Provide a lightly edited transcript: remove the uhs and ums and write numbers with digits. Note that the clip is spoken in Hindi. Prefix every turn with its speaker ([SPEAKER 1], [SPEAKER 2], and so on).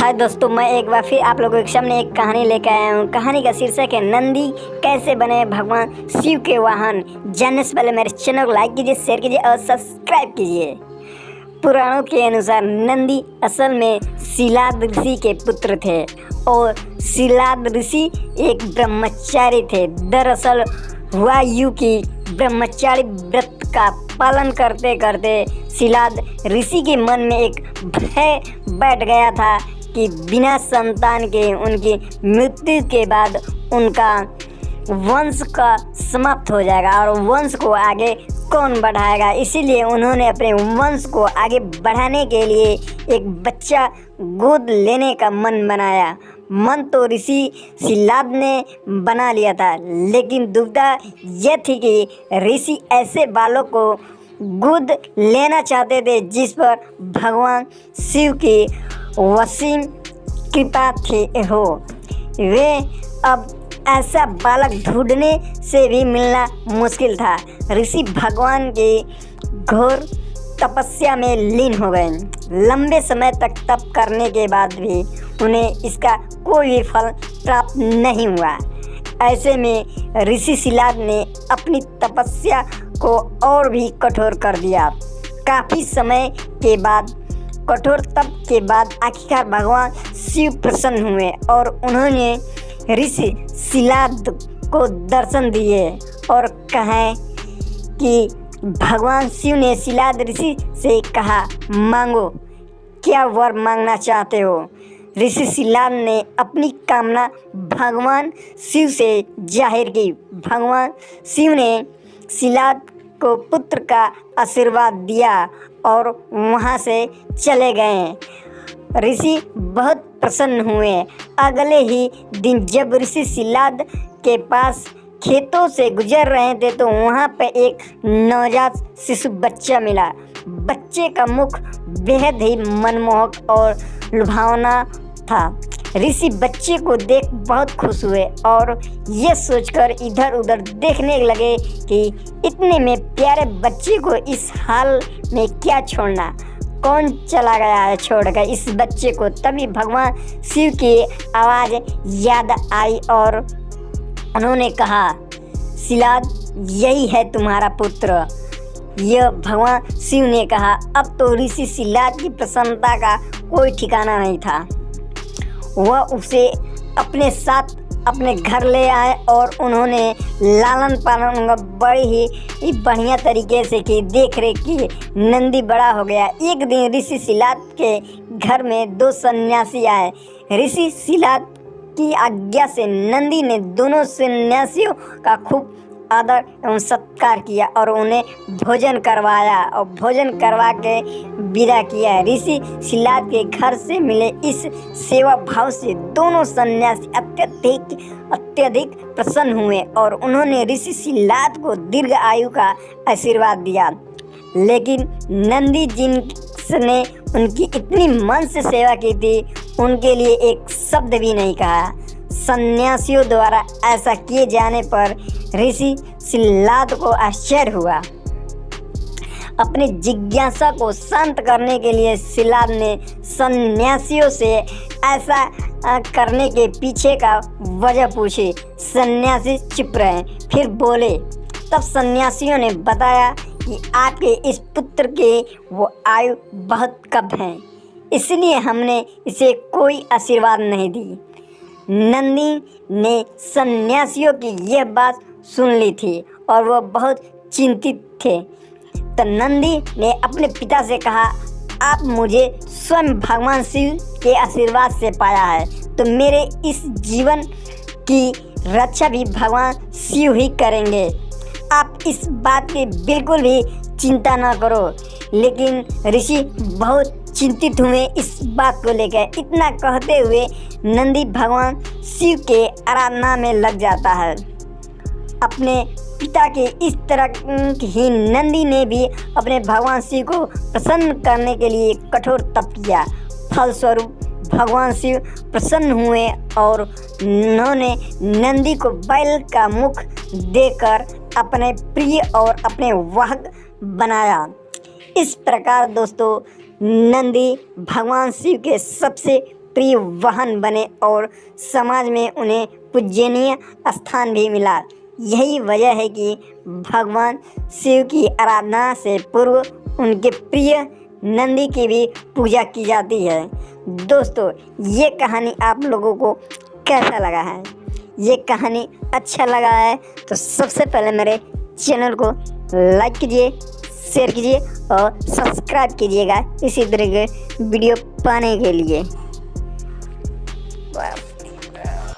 [SPEAKER 1] हाय दोस्तों, मैं एक बार फिर आप लोगों के सामने एक कहानी लेकर आया हूँ। कहानी का शीर्षक है नंदी कैसे बने भगवान शिव के वाहन। जानने से पहले मेरे चैनल को लाइक कीजिए, शेयर कीजिए और सब्सक्राइब कीजिए। पुराणों के अनुसार नंदी असल में शिलाद ऋषि के पुत्र थे और शिलाद ऋषि एक ब्रह्मचारी थे। दरअसल हुआ यूं कि ब्रह्मचारी व्रत का पालन करते करते शिलाद ऋषि के मन में एक भय बैठ गया था कि बिना संतान के उनकी मृत्यु के बाद उनका वंश का समाप्त हो जाएगा और वंश को आगे कौन बढ़ाएगा। इसीलिए उन्होंने अपने वंश को आगे बढ़ाने के लिए एक बच्चा गोद लेने का मन बनाया। मन तो ऋषि शिलाद ने बना लिया था, लेकिन दुविधा यह थी कि ऋषि ऐसे बालक को गोद लेना चाहते थे जिस पर भगवान शिव की वसीम कृपा थी हो। वे अब ऐसा बालक ढूंढने से भी मिलना मुश्किल था। ऋषि भगवान की घोर तपस्या में लीन हो गए। लंबे समय तक तप करने के बाद भी उन्हें इसका कोई भी फल प्राप्त नहीं हुआ। ऐसे में ऋषि शिलाद ने अपनी तपस्या को और भी कठोर कर दिया। काफ़ी समय के बाद, कठोर तप के बाद आखिरकार भगवान शिव प्रसन्न हुए और उन्होंने ऋषि शिलाद को दर्शन दिए और कहें कि भगवान शिव ने शिलाद ऋषि से कहा, मांगो, क्या वर मांगना चाहते हो। ऋषि शिलाद ने अपनी कामना भगवान शिव से जाहिर की। भगवान शिव ने शिलाद को पुत्र का आशीर्वाद दिया और वहाँ से चले गए। ऋषि बहुत प्रसन्न हुए। अगले ही दिन जब ऋषि शिलाद के पास खेतों से गुजर रहे थे तो वहाँ पे एक नवजात शिशु बच्चा मिला। बच्चे का मुख बेहद ही मनमोहक और लुभावना था। ऋषि बच्चे को देख बहुत खुश हुए और ये सोचकर इधर उधर देखने लगे कि इतने में प्यारे बच्चे को इस हाल में क्या छोड़ना, कौन चला गया है छोड़कर इस बच्चे को। तभी भगवान शिव की आवाज़ याद आई और उन्होंने कहा, शिलाद, यही है तुम्हारा पुत्र। यह भगवान शिव ने कहा। अब तो ऋषि शिलाद की प्रसन्नता का कोई ठिकाना नहीं था। वह उसे अपने साथ अपने घर ले आए और उन्होंने लालन पालन बड़ी ही बढ़िया तरीके से की, देख रेख की। नंदी बड़ा हो गया। एक दिन ऋषि शिलाद के घर में दो सन्यासी आए। ऋषि शिलाद की आज्ञा से नंदी ने दोनों सन्यासियों का खूब आदर एवं सत्कार किया और उन्हें भोजन करवाया और भोजन करवा के विदा किया। ऋषि शिलाद के घर से मिले इस सेवा भाव से दोनों सन्यासी अत्यधिक प्रसन्न हुए और उन्होंने ऋषि शिलाद को दीर्घ आयु का आशीर्वाद दिया। लेकिन नंदी जिनने उनकी इतनी मन से सेवा की थी, उनके लिए एक शब्द भी नहीं कहा। सन्यासियों द्वारा ऐसा किए जाने पर ऋषि शिलाद को आश्चर्य हुआ। अपनी जिज्ञासा को शांत करने के लिए शिलाद ने सन्यासियों से ऐसा करने के पीछे का वजह पूछी। सन्यासी चुप रहे, फिर बोले। तब सन्यासियों ने बताया कि आपके इस पुत्र के वो आयु बहुत कम है, इसलिए हमने इसे कोई आशीर्वाद नहीं दी। नंदी ने सन्यासियों की यह बात सुन ली थी और वह बहुत चिंतित थे। तो नंदी ने अपने पिता से कहा, आप मुझे स्वयं भगवान शिव के आशीर्वाद से पाया है, तो मेरे इस जीवन की रक्षा भी भगवान शिव ही करेंगे। आप इस बात की बिल्कुल भी चिंता ना करो। लेकिन ऋषि बहुत चिंतित हुए इस बात को लेकर। इतना कहते हुए नंदी भगवान शिव के आराधना में लग जाता है। अपने पिता के इस तरह ही नंदी ने भी अपने भगवान शिव को प्रसन्न करने के लिए कठोर तप किया। फलस्वरूप भगवान शिव प्रसन्न हुए और उन्होंने नंदी को बैल का मुख देकर अपने प्रिय और अपने वाहक बनाया। इस प्रकार दोस्तों, नंदी भगवान शिव के सबसे प्रिय वाहन बने और समाज में उन्हें पूजनीय स्थान भी मिला। यही वजह है कि भगवान शिव की आराधना से पूर्व उनके प्रिय नंदी की भी पूजा की जाती है। दोस्तों, ये कहानी आप लोगों को कैसा लगा है? ये कहानी अच्छा लगा है तो सबसे पहले मेरे चैनल को लाइक कीजिए, शेयर कीजिए और सब्सक्राइब कीजिएगा इसी तरह के वीडियो पाने के लिए।